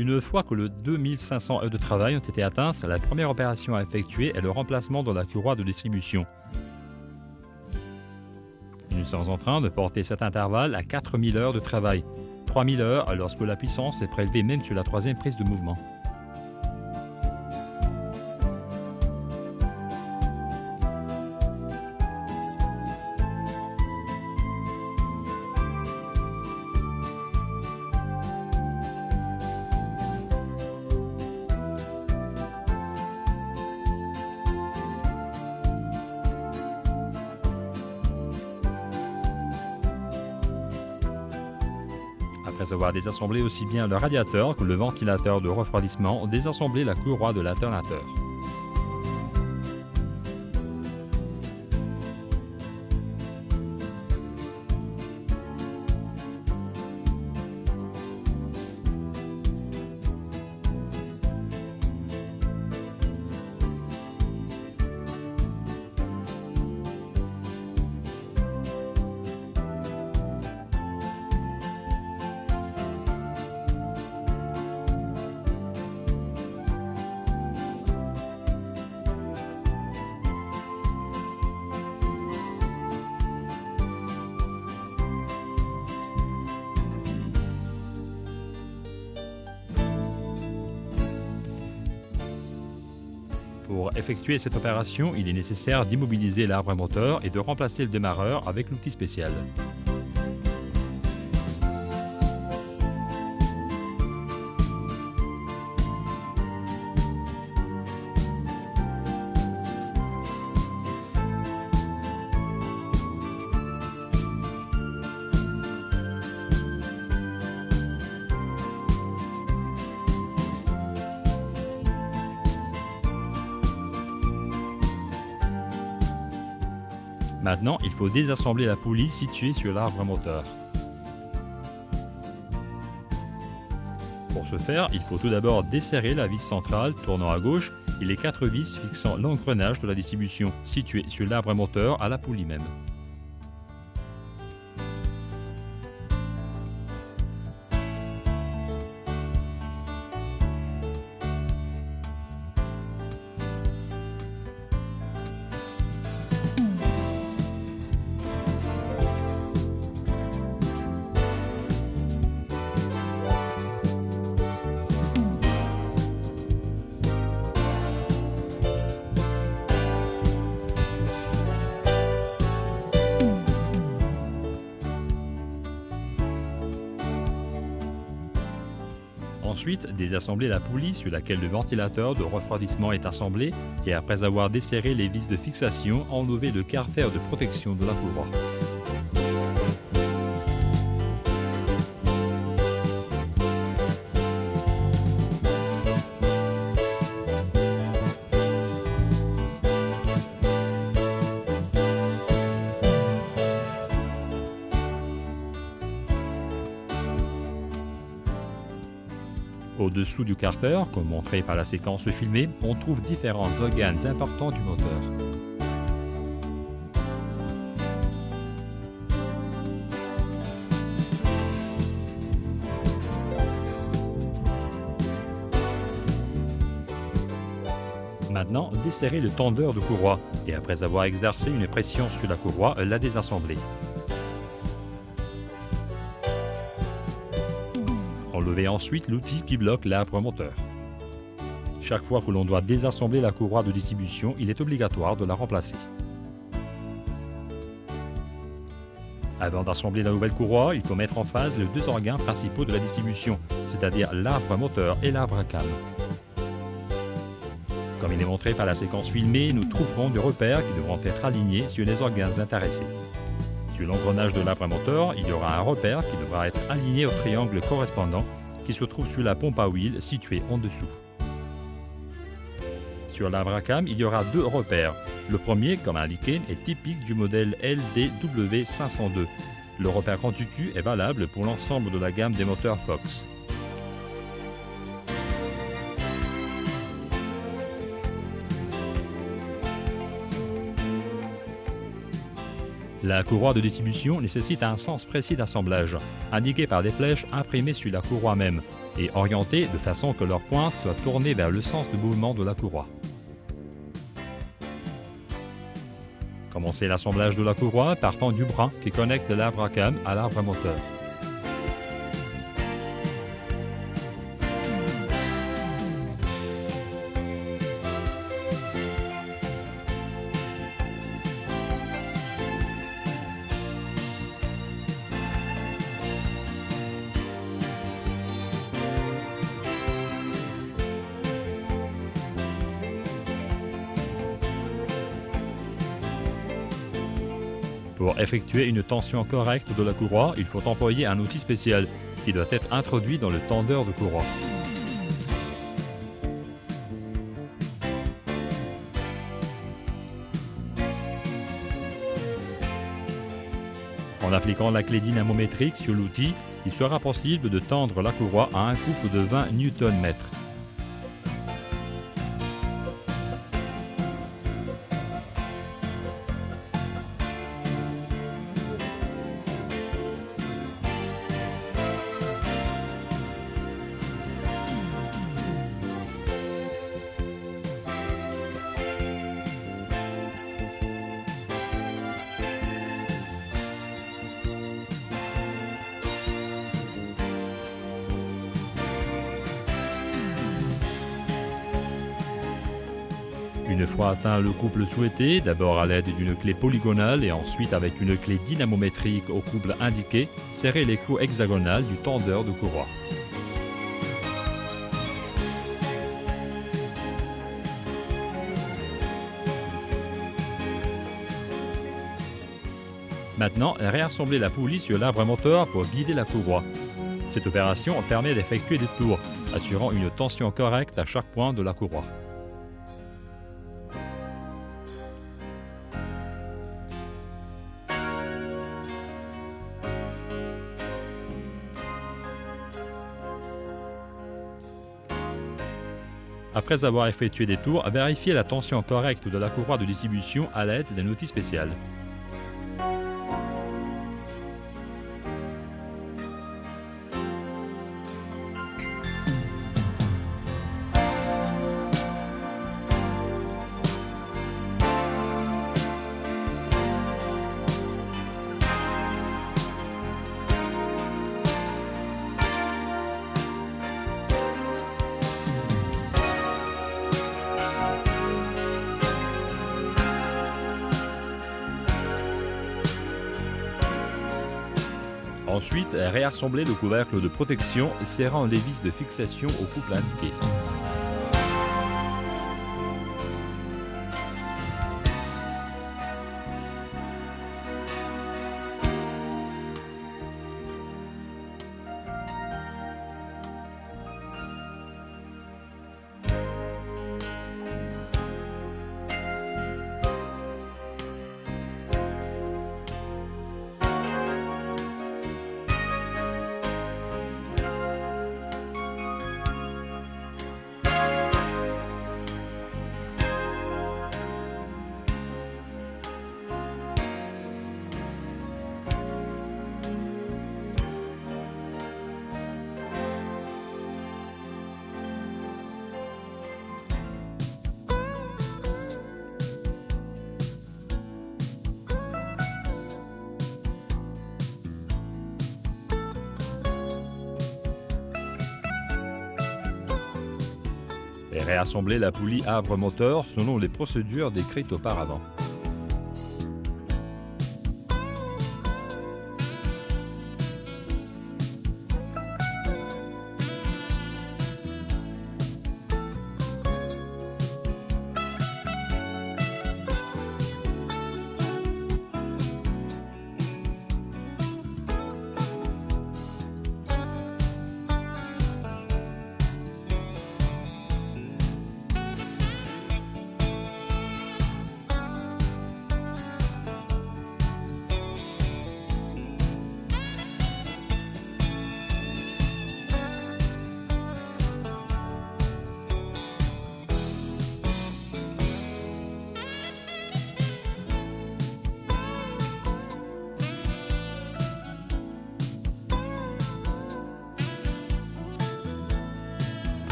Une fois que le 2500 heures de travail ont été atteintes, la première opération à effectuer est le remplacement de la courroie de distribution. Nous sommes en train de porter cet intervalle à 4000 heures de travail. 3000 heures lorsque la puissance est prélevée même sur la troisième prise de mouvement. Après avoir désassemblé aussi bien le radiateur que le ventilateur de refroidissement, désassemblez la courroie de l'alternateur. Pour effectuer cette opération, il est nécessaire d'immobiliser l'arbre moteur et de remplacer le démarreur avec l'outil spécial. Maintenant, il faut désassembler la poulie située sur l'arbre moteur. Pour ce faire, il faut tout d'abord desserrer la vis centrale tournant à gauche et les 4 vis fixant l'engrenage de la distribution situé sur l'arbre moteur à la poulie même. Ensuite, désassembler la poulie sur laquelle le ventilateur de refroidissement est assemblé et après avoir desserré les vis de fixation, enlever le carter de protection de la courroie. Au-dessous du carter, comme montré par la séquence filmée, on trouve différents organes importants du moteur. Maintenant, desserrez le tendeur de courroie et après avoir exercé une pression sur la courroie, la désassembler. Enlevez ensuite l'outil qui bloque l'arbre moteur. Chaque fois que l'on doit désassembler la courroie de distribution, il est obligatoire de la remplacer. Avant d'assembler la nouvelle courroie, il faut mettre en phase les deux organes principaux de la distribution, c'est-à-dire l'arbre moteur et l'arbre à cam. Comme il est montré par la séquence filmée, nous trouverons des repères qui devront être alignés sur les organes intéressés. Sur l'engrenage de l'arbre moteur, il y aura un repère qui devra être aligné au triangle correspondant qui se trouve sur la pompe à huile située en dessous. Sur l'arbre à cam, il y aura deux repères. Le premier, comme indiqué, est typique du modèle LDW502. Le repère en tutu est valable pour l'ensemble de la gamme des moteurs Fox. La courroie de distribution nécessite un sens précis d'assemblage, indiqué par des flèches imprimées sur la courroie même et orientées de façon que leur pointe soit tournée vers le sens de mouvement de la courroie. Commencez l'assemblage de la courroie partant du bras qui connecte l'arbre à cam à l'arbre moteur. Pour effectuer une tension correcte de la courroie, il faut employer un outil spécial qui doit être introduit dans le tendeur de courroie. En appliquant la clé dynamométrique sur l'outil, il sera possible de tendre la courroie à un couple de 20 Nm. Une fois atteint le couple souhaité, d'abord à l'aide d'une clé polygonale et ensuite avec une clé dynamométrique au couple indiqué, serrez l'écrou hexagonal du tendeur de courroie. Maintenant, réassemblez la poulie sur l'arbre moteur pour guider la courroie. Cette opération permet d'effectuer des tours, assurant une tension correcte à chaque point de la courroie. Après avoir effectué des tours, vérifiez la tension correcte de la courroie de distribution à l'aide d'un outil spécial. Ensuite, réassemblez le couvercle de protection serrant les vis de fixation au couple indiqué. Et réassembler la poulie arbre moteur selon les procédures décrites auparavant.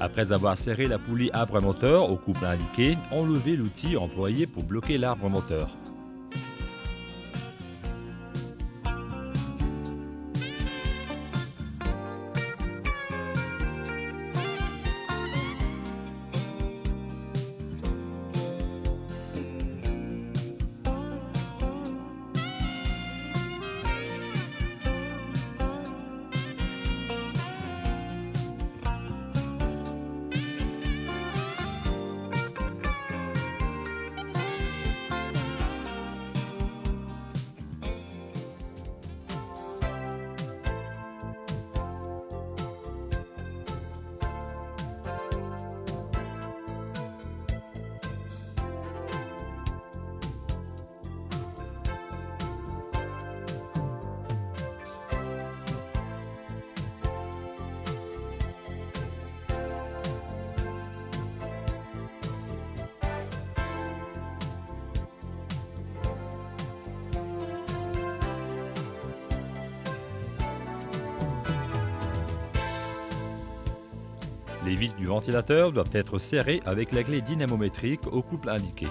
Après avoir serré la poulie arbre-moteur au couple indiqué, enlevez l'outil employé pour bloquer l'arbre moteur. Les vis du ventilateur doivent être serrées avec la clé dynamométrique au couple indiqué.